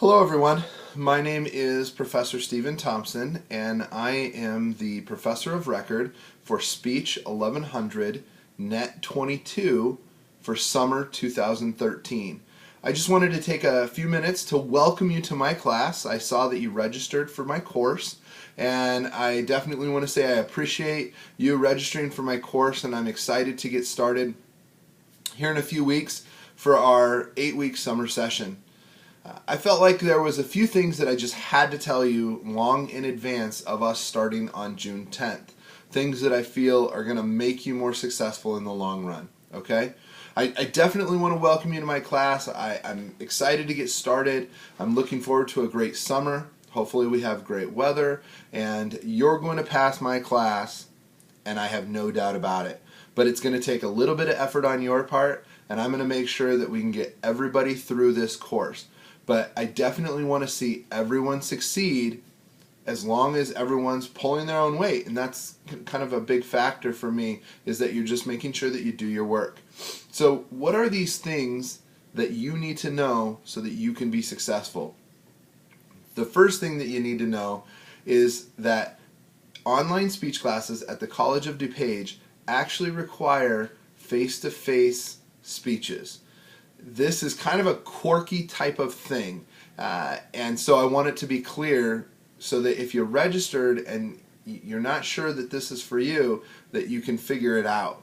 Hello everyone, my name is Professor Stephen Thompson and I am the Professor of Record for Speech 1100 Net 22 for summer 2013. I just wanted to take a few minutes to welcome you to my class. I saw that you registered for my course and I definitely want to say I appreciate you registering for my course, and I'm excited to get started here in a few weeks for our 8-week summer session. I felt like there was a few things that I just had to tell you long in advance of us starting on June 10th. Things that I feel are going to make you more successful in the long run. Okay? I definitely want to welcome you to my class. I'm excited to get started. I'm looking forward to a great summer. Hopefully we have great weather, and you're going to pass my class, and I have no doubt about it. But it's going to take a little bit of effort on your part, and I'm going to make sure that we can get everybody through this course. But I definitely want to see everyone succeed as long as everyone's pulling their own weight. And that's kind of a big factor for me, is that you're just making sure that you do your work. So what are these things that you need to know so that you can be successful? The first thing that you need to know is that online speech classes at the College of DuPage actually require face-to-face speeches. This is kind of a quirky type of thing, and so I want it to be clear so that if you're registered and you're not sure that this is for you, that you can figure it out.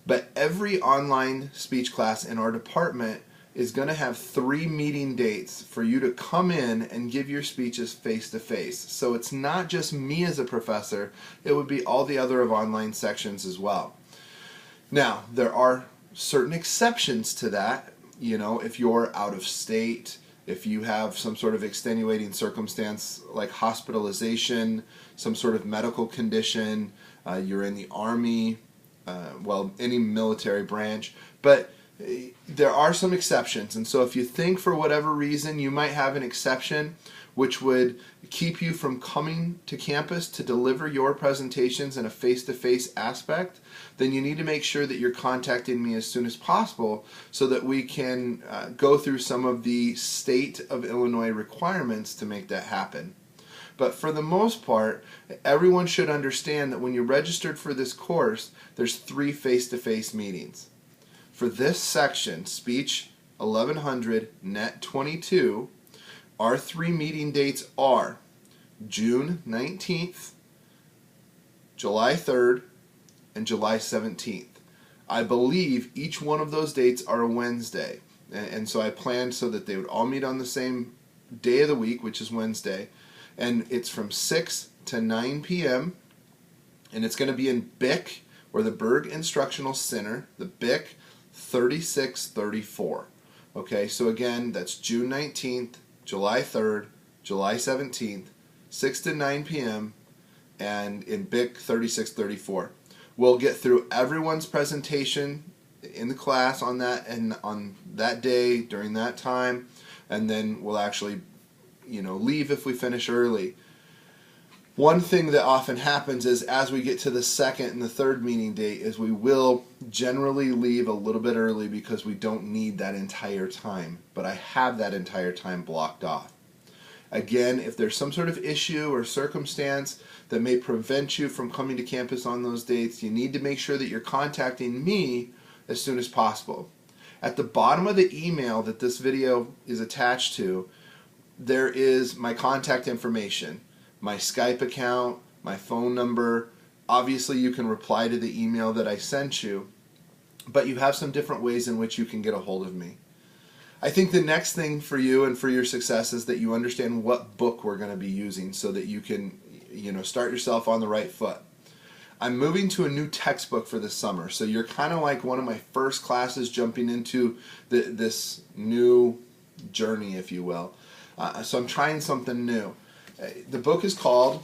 But every online speech class in our department is going to have 3 meeting dates for you to come in and give your speeches face-to-face. So it's not just me as a professor, it would be all the other online sections as well. Now, there are certain exceptions to that. You know, if you're out of state, if you have some sort of extenuating circumstance like hospitalization, some sort of medical condition, you're in the Army, well, any military branch, but there are some exceptions. And so if you think for whatever reason you might have an exception which would keep you from coming to campus to deliver your presentations in a face-to-face aspect, then you need to make sure that you're contacting me as soon as possible so that we can go through some of the state of Illinois requirements to make that happen. But for the most part, everyone should understand that when you're registered for this course, there's 3 face-to-face meetings. For this section, Speech 1100 Net 22, our 3 meeting dates are June 19th, July 3rd, and July 17th. I believe each one of those dates are a Wednesday, and so I planned so that they would all meet on the same day of the week, which is Wednesday, and it's from 6 to 9 p.m., and it's going to be in BIC, or the Berg Instructional Center, the BIC 3634. Okay, so again, that's June 19th, July 3rd, July 17th, 6 to 9 p.m., and in BIC 3634. We'll get through everyone's presentation in the class on that and on that day during that time, and then we'll actually, leave if we finish early. One thing that often happens is as we get to the second and the third meeting date is we will generally leave a little bit early because we don't need that entire time, but I have that entire time blocked off. Again, if there's some sort of issue or circumstance that may prevent you from coming to campus on those dates, you need to make sure that you're contacting me as soon as possible. At the bottom of the email that this video is attached to, there is my contact information, my Skype account, my phone number. Obviously, you can reply to the email that I sent you, but you have some different ways in which you can get a hold of me. I think the next thing for you and for your success is that you understand what book we're going to be using so that you can, start yourself on the right foot. I'm moving to a new textbook for this summer, so you're kind of like one of my first classes jumping into this new journey, if you will. So I'm trying something new. The book is called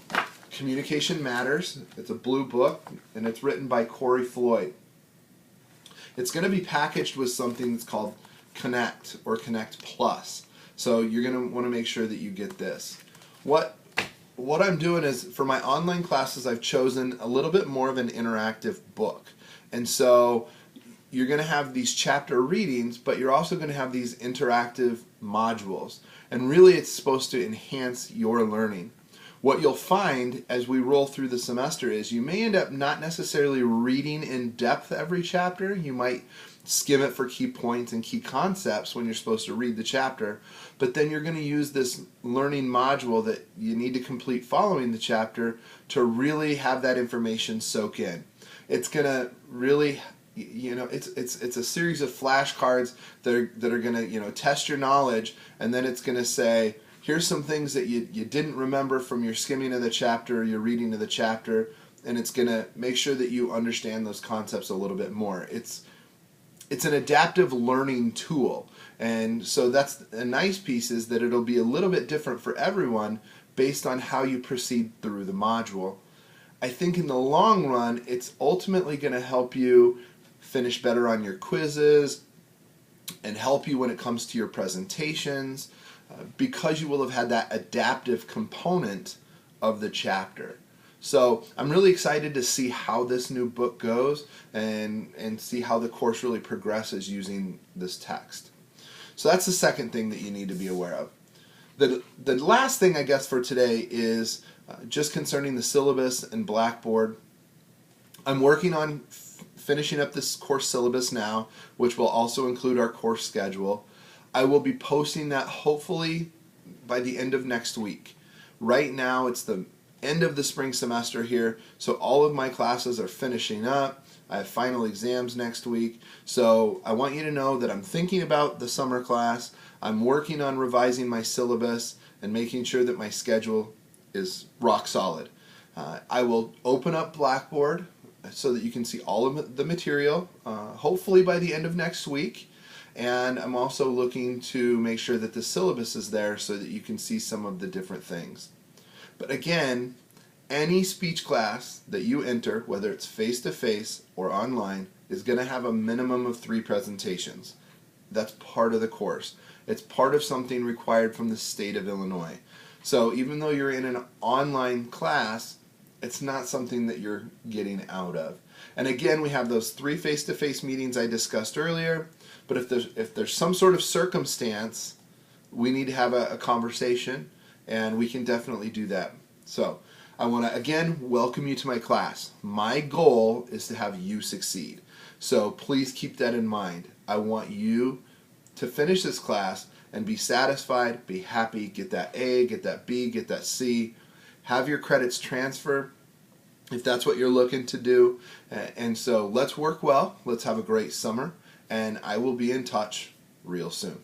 Communication Matters. It's a blue book, and it's written by Corey Floyd. It's going to be packaged with something that's called Connect or Connect Plus. So you're going to want to make sure that you get this. What I'm doing is, for my online classes, I've chosen a little bit more of an interactive book. And so you're going to have these chapter readings, but you're also going to have these interactive modules. And really it's supposed to enhance your learning. What you'll find as we roll through the semester is you may end up not necessarily reading in depth every chapter. You might skim it for key points and key concepts when you're supposed to read the chapter, but then you're going to use this learning module that you need to complete following the chapter to really have that information soak in. It's going to really, it's a series of flashcards that are going to, test your knowledge, and then it's going to say, here's some things that you didn't remember from your skimming of the chapter or your reading of the chapter, and it's going to make sure that you understand those concepts a little bit more. It's an adaptive learning tool, and so that's a nice piece, is that it'll be a little bit different for everyone based on how you proceed through the module. I think in the long run, it's ultimately going to help you finish better on your quizzes and help you when it comes to your presentations, because you will have had that adaptive component of the chapter. So I'm really excited to see how this new book goes and see how the course really progresses using this text. So that's the second thing that you need to be aware of. The last thing, I guess, for today is just concerning the syllabus and Blackboard. I'm working on finishing up this course syllabus now, which will also include our course schedule. I will be posting that hopefully by the end of next week. Right now it's the end of the spring semester here, so all of my classes are finishing up. I have final exams next week, so I want you to know that I'm thinking about the summer class. I'm working on revising my syllabus and making sure that my schedule is rock solid. I will open up Blackboard so that you can see all of the material, hopefully by the end of next week. And I'm also looking to make sure that the syllabus is there so that you can see some of the different things. But again, any speech class that you enter, whether it's face-to-face or online, is going to have a minimum of 3 presentations. That's part of the course. It's part of something required from the state of Illinois. So even though you're in an online class, it's not something that you're getting out of. And again, we have those 3 face-to-face meetings I discussed earlier, but if there's some sort of circumstance, we need to have a conversation, and we can definitely do that. So I want to again welcome you to my class. My goal is to have you succeed. So please keep that in mind. I want you to finish this class and be satisfied, be happy, get that A, get that B, get that C, have your credits transfer if that's what you're looking to do. And so let's work well, let's have a great summer, and I will be in touch real soon.